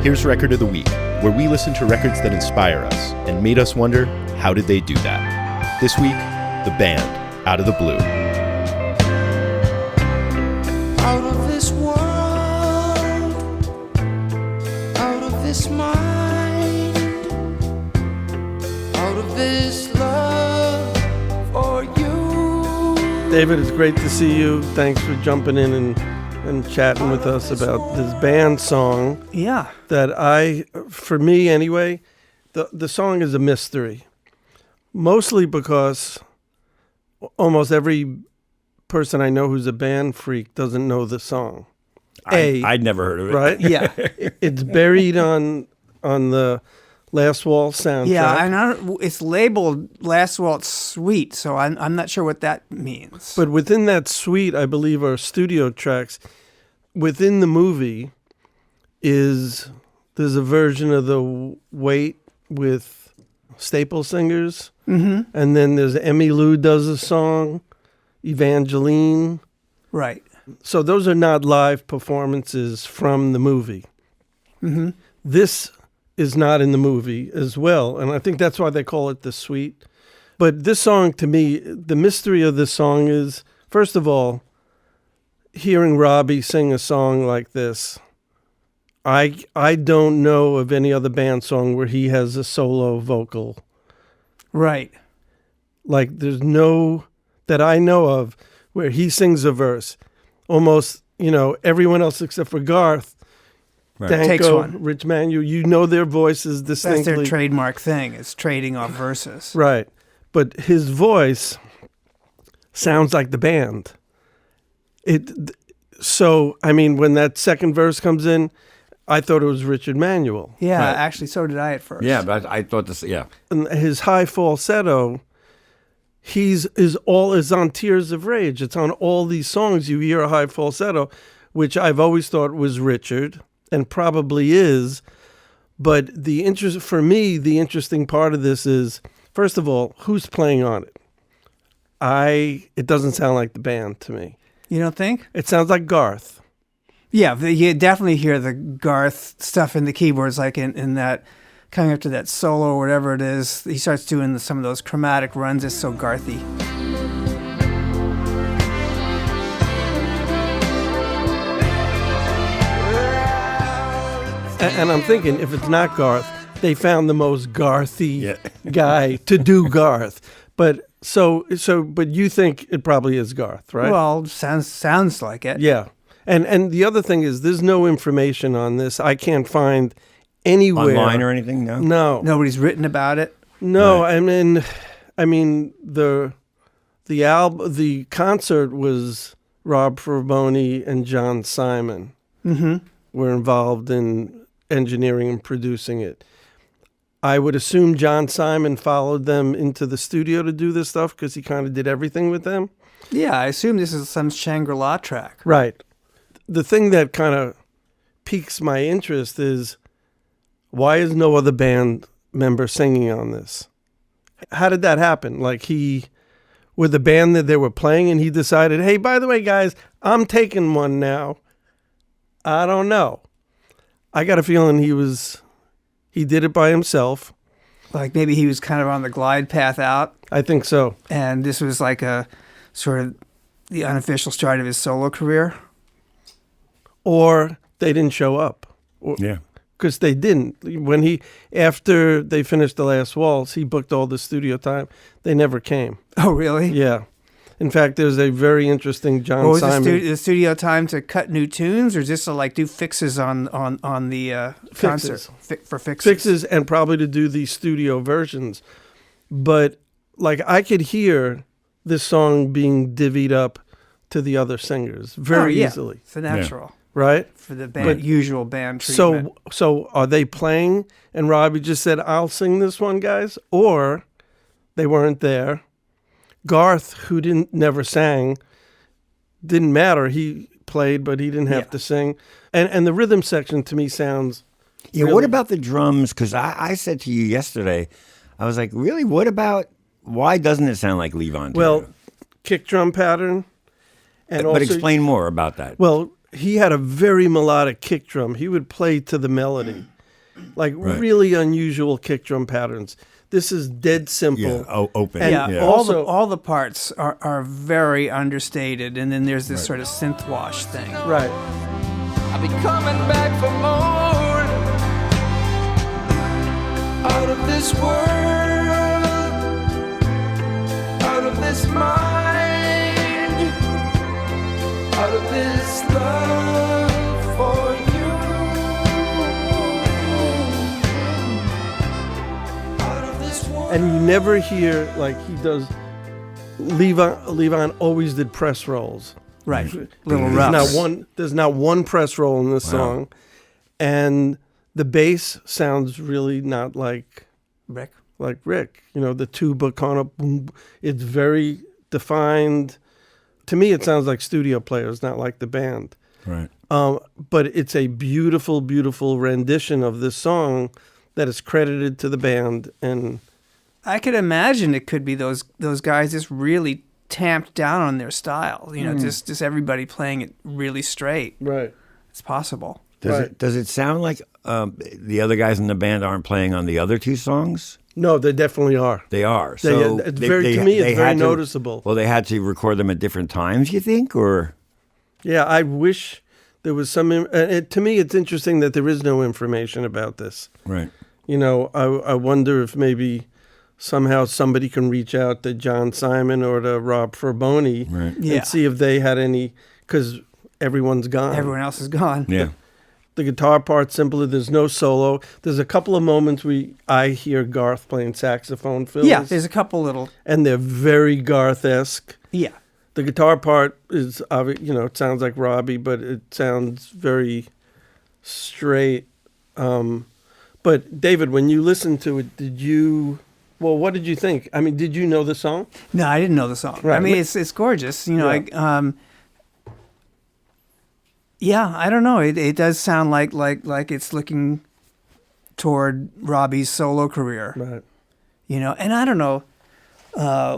Here's Record of the Week, where we listen to records that inspire us and made us wonder, how did they do that? This week, the band, Out of the Blue. Out of this world, out of this mind, out of this love for you. David, it's great to see you. Thanks for jumping in and chatting with us about this band song. Yeah. That for me anyway, the song is a mystery. Mostly because almost every person I know who's a band freak doesn't know the song. I'd never heard of it. Right? Yeah. It's buried on the Last Waltz soundtrack. Yeah, it's labeled Last Waltz Suite, so I'm not sure what that means. But within that suite, I believe, are studio tracks. Within the movie there's a version of The Wait with staple singers. Mm-hmm. And then there's Emmylou does a song, Evangeline. Right. So those are not live performances from the movie. Mm-hmm. This is not in the movie as well, and I think that's why they call it the suite. But this song, to me, the mystery of this song is, first of all, hearing Robbie sing a song like this. I don't know of any other band song where he has a solo vocal. Right. Like, there's no, that I know of, where he sings a verse. Almost, everyone else except for Garth, Right. Danko, Takes one. Rich Manuel, you know their voices distinctly. That's their trademark thing, is trading off verses. Right. But his voice sounds like the band. So, when that second verse comes in, I thought it was Richard Manuel. Yeah, Right. actually, so did I at first. Yeah, but I thought this, yeah. And his high falsetto, is on Tears of Rage. It's on all these songs. You hear a high falsetto, which I've always thought was Richard, and probably is. But the interesting part of this is, first of all, who's playing on it? It doesn't sound like the band to me. You don't think? It sounds like Garth. Yeah, you definitely hear the Garth stuff in the keyboards, like in that, coming up to that solo or whatever it is. He starts doing some of those chromatic runs. It's so Garthy. And I'm thinking, if it's not Garth, they found the most Garthy guy to do Garth. But but you think it probably is Garth, right? Well, sounds like it. Yeah. And the other thing is, there's no information on this. I can't find anywhere. Online or anything? No? No. Nobody's written about it. No, Right. the album, the concert was Rob Fraboni and John Simon were involved in engineering and producing it. I would assume John Simon followed them into the studio to do this stuff because he kind of did everything with them. Yeah, I assume this is some Shangri-La track. Right. The thing that kind of piques my interest is, why is no other band member singing on this? How did that happen? Like, with the band that they were playing, and he decided, hey, by the way, guys, I'm taking one now. I don't know. I got a feeling he did it by himself. Like maybe he was kind of on the glide path out, I think so. and this was like a sort of the unofficial start of his solo career. Or they didn't show up. Yeah. Because they didn't. After they finished the Last Waltz, he booked all the studio time. They never came. Oh, really? Yeah. In fact, there's a very interesting John What was Simon. the studio time to cut new tunes, or just to like do fixes on the concert? For fixes. Fixes, and probably to do the studio versions. But like, I could hear this song being divvied up to the other singers very easily. It's natural. Right? For the band, usual band treatment. So are they playing and Robbie just said, I'll sing this one, guys? Or they weren't there. Garth, who never sang, didn't matter. He played, but he didn't have to sing. And the rhythm section to me sounds... Yeah, really... what about the drums? Because I said to you yesterday, I was like, really? Why doesn't it sound like Levon? Well, kick drum pattern. But explain more about that. Well, he had a very melodic kick drum. He would play to the melody. like Right. really unusual kick drum patterns. This is dead simple. Yeah, open. And Yeah, yeah. also- all the parts are very understated, and then there's this sort of synth wash thing. Right. I'll be coming back for more. Out of this world, out of this mind, out of this love for you. Out of this world. And you never hear like he does. Levon always did press rolls. Right, little There's roughs. there's not one press roll in this song, and the bass sounds really not like Rick. Rick. You know, the tuba kind of boom. It's very defined. To me, it sounds like studio players, not like the band. Right. But it's a beautiful, beautiful rendition of this song that is credited to the band. And I could imagine it could be those guys just really tamped down on their style. You know, just everybody playing it really straight. right, It's possible. Does it sound like the other guys in the band aren't playing on the other two songs? no, they definitely are. They are. They- So it's very- to me, it's very had to- noticeable. Well, they had to record them at different times, you think, or Yeah, I wish there was some. To me, it's interesting that there is no information about this. right? You know, I wonder if maybe somehow somebody can reach out to John Simon or to Rob Fraboni Right. Yeah. and see if they had any, because everyone's gone. Everyone else is gone. Yeah. The guitar part's simpler. There's no solo. There's a couple of moments I hear Garth playing saxophone fills. Yeah, there's a couple little. and they're very Garth-esque. Yeah. The guitar part is, it sounds like Robbie, but it sounds very straight. But David, when you listened to it, what did you think? I mean, did you know the song? No, I didn't know the song. Right. I mean, it's gorgeous. You know, Yeah. yeah, I don't know. It does sound like it's looking toward Robbie's solo career. Right. You know, and I don't know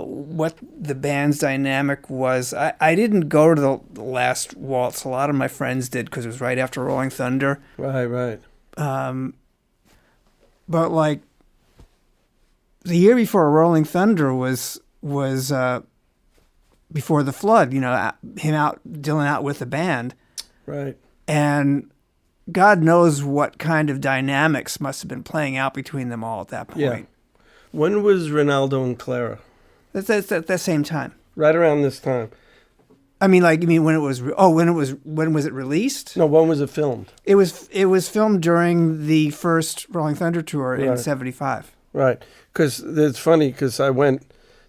what the band's dynamic was. I didn't go to the Last Waltz. A lot of my friends did because it was right after Rolling Thunder. Right. But like the year before Rolling Thunder was before the flood. You know, Dylan out with the band, Right. and God knows what kind of dynamics must have been playing out between them all at that point. Yeah. When was Renaldo and Clara? That's at the same time. Right around this time. I mean, like, you mean when it was? When was it released? No, when was it filmed? It was filmed during the first Rolling Thunder tour in Right. '75. Right. Because it's funny because I went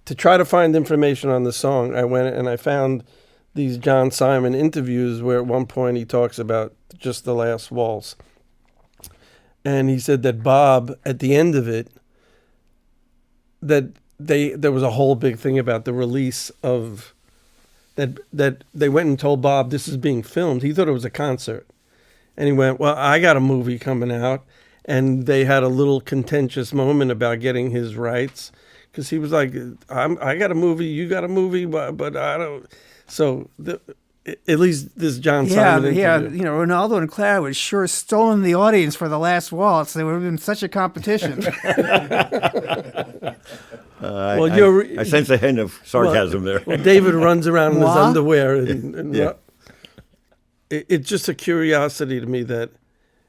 to try to find information on the song. I went and I found these John Simon interviews where at one point he talks about just the last waltz. And he said that Bob, at the end of it, that there was a whole big thing about the release of that they went and told Bob this is being filmed. He thought it was a concert. And he went, well, I got a movie coming out. And they had a little contentious moment about getting his rights. Because he was like, I got a movie, you got a movie, but I don't. So at least this John Simon interview. You know, Ronaldo and Clara would sure have stolen the audience for the Last Waltz. There would have been such a competition. I sense a hint of sarcasm there. Well, David runs around in his Moi? underwear. And Yeah. It's just a curiosity to me that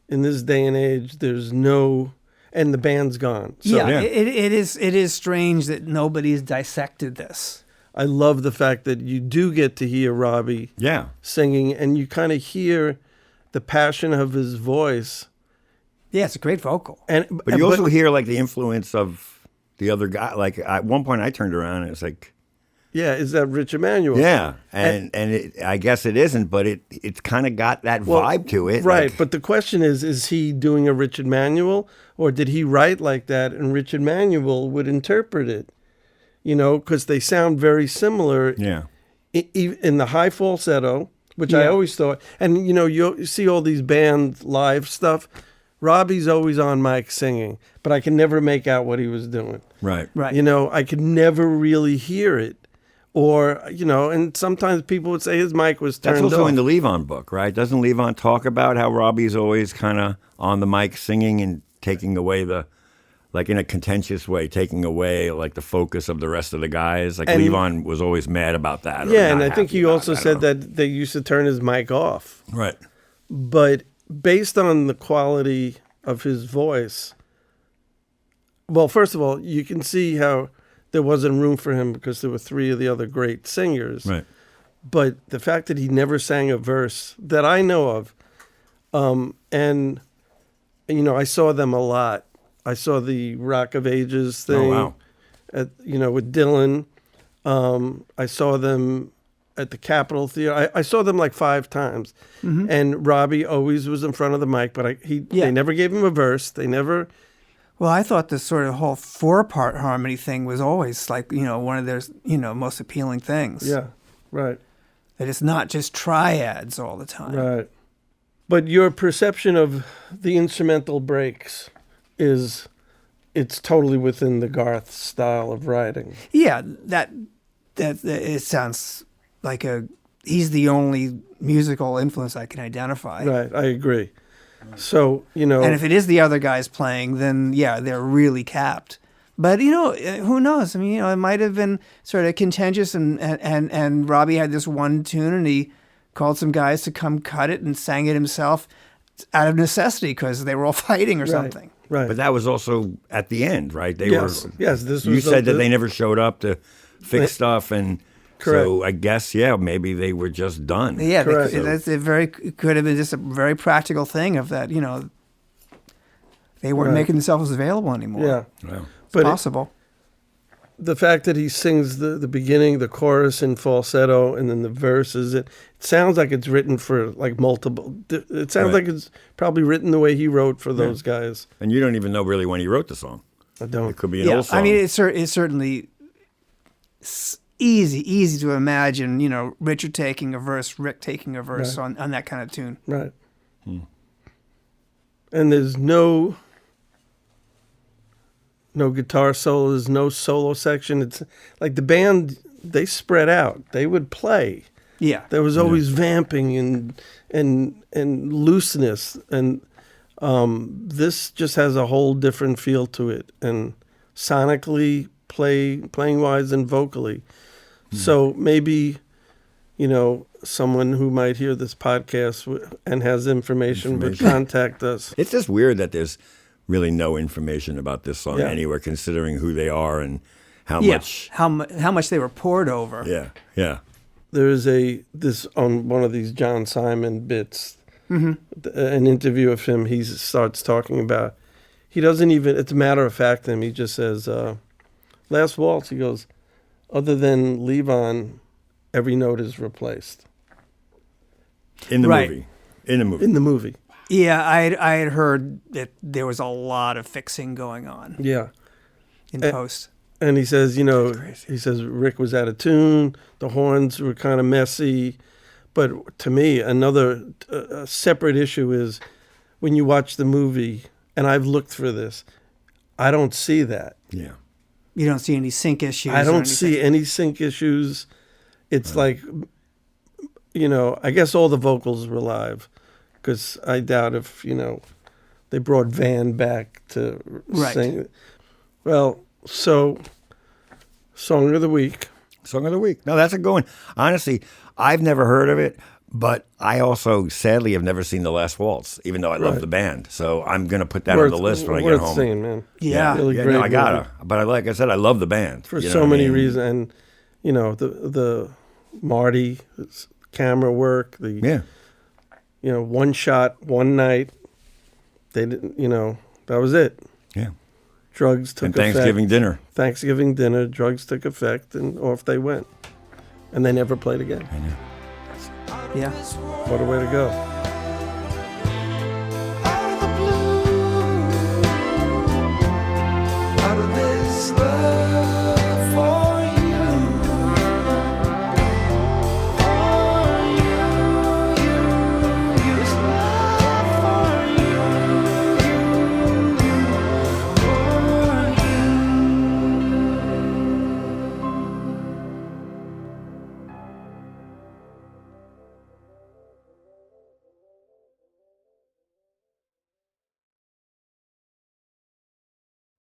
in this day and age, there's no, and the band's gone. So yeah, it is strange that nobody's dissected this. I love the fact that you do get to hear Robbie Yeah. singing, and you kind of hear the passion of his voice. Yeah, it's a great vocal. But you also hear like the influence of the other guy. Like at one point I turned around and it's like, yeah, is that Rich Emanuel? yeah. And I guess it isn't, but it's kind of got that vibe to it. Right, like- but the question is he doing a Richard Manuel, or did he write like that and Richard Manuel would interpret it? You know, because they sound very similar yeah. in the high falsetto, which I always thought. And, you know, you see all these band live stuff. Robbie's always on mic singing, but I can never make out what he was doing. Right. Right. You know, I could never really hear it. Or, you know, and sometimes people would say his mic was turned That's also off. in the Levon book, right? Doesn't Levon talk about how Robbie's always kind of on the mic singing and taking away like in a contentious way, taking away like the focus of the rest of the guys. Like And- Levon was always mad about that. or Yeah, not and I think happy he about also it. I said don't know. that they used to turn his mic off. Right. But based on the quality of his voice, well, first of all, you can see how there wasn't room for him because there were three of the other great singers. Right. But the fact that he never sang a verse that I know of, and you know, I saw them a lot. I saw the Rock of Ages thing, wow. with Dylan. I saw them at the Capitol Theater. I saw them like 5 times, and Robbie always was in front of the mic, but they never gave him a verse. They never. Well, I thought this sort of whole 4-part harmony thing was always like, one of their, most appealing things. Yeah, right. That it's not just triads all the time. Right. But your perception of the instrumental breaks it's totally within the Garth style of writing. Yeah, that it sounds like he's the only musical influence I can identify. Right, I agree. So, And if it is the other guys playing, then yeah, they're really capped. But who knows? I mean, it might have been sort of contentious, and Robbie had this one tune, and he called some guys to come cut it and sang it himself out of necessity because they were all fighting or something. Right. But that was also at the end, right? They Yes, were. yes, this You was said that they never showed up to fix stuff, and Correct. so I guess maybe they were just done. Yeah, Correct. it could have been just a very practical thing of that. They weren't making themselves available anymore. Yeah. Wow. But Possible. the fact that he sings the beginning, the chorus in falsetto, and then the verses, it sounds like it's written for like multiple. It sounds Right. like it's probably written the way he wrote for those guys. And you don't even know really when he wrote the song. I don't. It could be an old song. I mean, it's certainly easy to imagine. Richard taking a verse, Rick taking a verse on that kind of tune. Right. And there's no guitar solos, no solo section. It's like the band, they spread out. They would play. Yeah. There was always vamping and looseness, and this just has a whole different feel to it, and sonically, playing wise and vocally. So maybe, someone who might hear this podcast and has information would contact us. It's just weird that there's really no information about this song Yeah. anywhere, considering who they are and how Yeah. much. How much they were poured over. Yeah. There's this on one of these John Simon bits, an interview of him. He starts talking about. He doesn't even. It's a matter of fact to him. He just says, "Last Waltz." He goes, "Other than Levon, every note is replaced In the Right. movie. In the movie. in the movie." Yeah, I had heard that there was a lot of fixing going on Yeah. in post. And he says, he says Rick was out of tune. The horns were kind of messy. But to me, another separate issue is when you watch the movie, and I've looked for this, I don't see that. Yeah. You don't see any sync issues. I or don't anything. see any sync issues. It's like, I guess all the vocals were live, because I doubt if, they brought Van back to Right. sing. Well, so, Song of the Week. Song of the Week. No, that's a good one. Honestly, I've never heard of it, but I also sadly have never seen The Last Waltz, even though I love the band. So I'm going to put that on the list when I get worth home. singing, man. Yeah. Really Yeah, great no, I gotta. movie. But like I said, I love the band. For You know so what I many mean? reasons. And, the Marty camera work, Yeah. one shot, one night. They didn't, that was it. Yeah. Drugs took And Thanksgiving dinner. Thanksgiving dinner, drugs took effect, and off they went. And they never played again. Yeah. What a way to go.